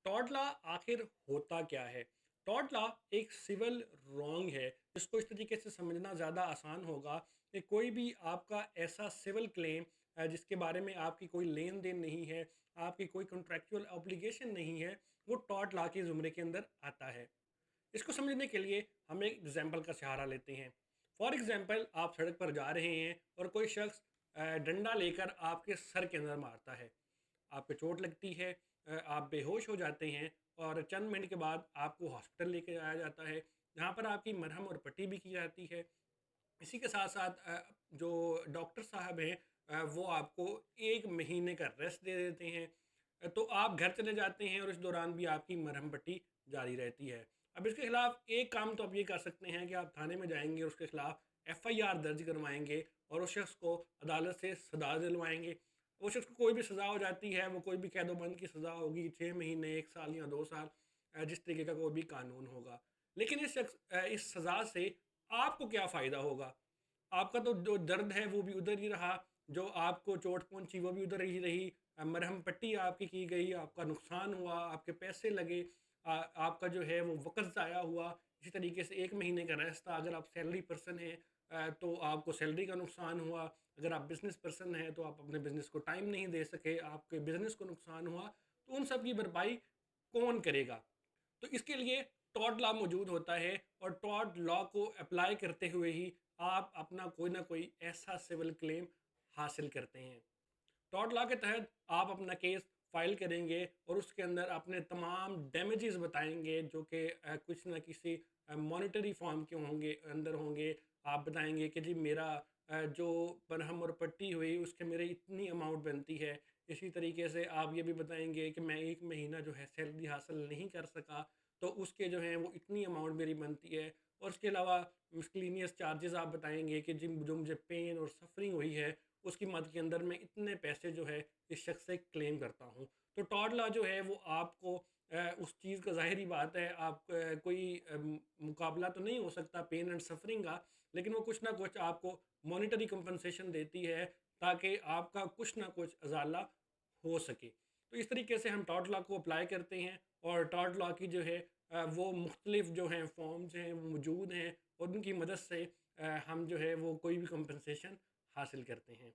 Tort law आखिर होता क्या है? टॉर्ट लॉ एक सिविल रॉन्ग है जिसको इस तरीके से समझना ज़्यादा आसान होगा कि कोई भी आपका ऐसा सिविल क्लेम जिसके बारे में आपकी कोई लेन देन नहीं है, आपकी कोई कॉन्ट्रैक्चुअल ऑब्लिगेशन नहीं है, वो टॉर्ट लॉ के ज़ुमरे के अंदर आता है। इसको समझने के लिए हम एक एग्जाम्पल का सहारा लेते हैं। फॉर एग्जाम्पल, आप सड़क पर जा रहे हैं और कोई शख्स डंडा लेकर आपके सर के अंदर मारता है। आपको चोट लगती है, आप बेहोश हो जाते हैं और चंद मिनट के बाद आपको हॉस्पिटल लेके जाया जाता है, जहाँ पर आपकी मरहम और पट्टी भी की जाती है। इसी के साथ साथ जो डॉक्टर साहब हैं वो आपको 1 महीने का रेस्ट दे देते हैं। तो आप घर चले जाते हैं और इस दौरान भी आपकी मरहम पट्टी जारी रहती है। अब इसके खिलाफ एक काम तो आप ये कर सकते हैं कि आप थाने में जाएंगे और उसके खिलाफ एफआईआर दर्ज करवाएंगे और उस शख्स को अदालत से सजा दिलवाएंगे। वो शख्स को कोई भी सज़ा हो जाती है, वो कोई भी कैदोबंद की सज़ा होगी, 6 महीने, 1 साल या 2 साल, जिस तरीके का कोई भी कानून होगा। लेकिन इस सज़ा से आपको क्या फ़ायदा होगा? आपका तो जो दर्द है वो भी उधर ही रहा, जो आपको चोट पहुंची वो भी उधर ही रही, मरहम पट्टी आपकी की गई, आपका नुकसान हुआ, आपके पैसे लगे, आपका जो है वो वक़्त ज़ाया हुआ। इसी तरीके से 1 महीने का रेस्ट था। अगर आप सैलरी पर्सन हैं तो आपको सैलरी का नुकसान हुआ। अगर आप बिज़नेस पर्सन हैं तो आप अपने बिज़नेस को टाइम नहीं दे सके, आपके बिज़नेस को नुकसान हुआ। तो उन सब की भरपाई कौन करेगा? तो इसके लिए टॉर्ट लॉ मौजूद होता है और टॉर्ट लॉ को अप्लाई करते हुए ही आप अपना कोई ना कोई ऐसा सिविल क्लेम हासिल करते हैं। टॉर्ट लॉ के तहत आप अपना केस फाइल करेंगे और उसके अंदर अपने तमाम डैमेजेस बताएंगे, जो कि कुछ ना किसी मॉनेटरी फॉर्म के होंगे, अंदर होंगे। आप बताएंगे कि जी मेरा जो बरहम और पट्टी हुई उसके मेरे इतनी अमाउंट बनती है। इसी तरीके से आप ये भी बताएंगे कि मैं 1 महीना जो है सैलरी हासिल नहीं कर सका, तो उसके जो हैं वो इतनी अमाउंट मेरी बनती है। और उसके अलावा मिसक्लेनियस चार्जेस आप बताएंगे कि जिन जो मुझे पेन और सफरिंग हुई है उसकी मद के अंदर मैं इतने पैसे जो है इस शख्स से क्लेम करता हूँ। तो टॉर्ट लॉ जो है वो आपको उस चीज़ का, ज़ाहिरी बात है, आप कोई मुकाबला तो नहीं हो सकता पेन एंड सफरिंग का, लेकिन वो कुछ ना कुछ आपको मॉनेटरी कंपनसेशन देती है ताकि आपका कुछ ना कुछ अजाला हो सके। तो इस तरीके से हम टॉर्ट लॉ को अप्लाई करते हैं और टॉर्ट लॉ की जो है वो मुख्तलिफ जो हैं फॉर्म्स हैं वो मौजूद हैं और उनकी मदद से हम जो है वो कोई भी कंपनसेशन हासिल करते हैं।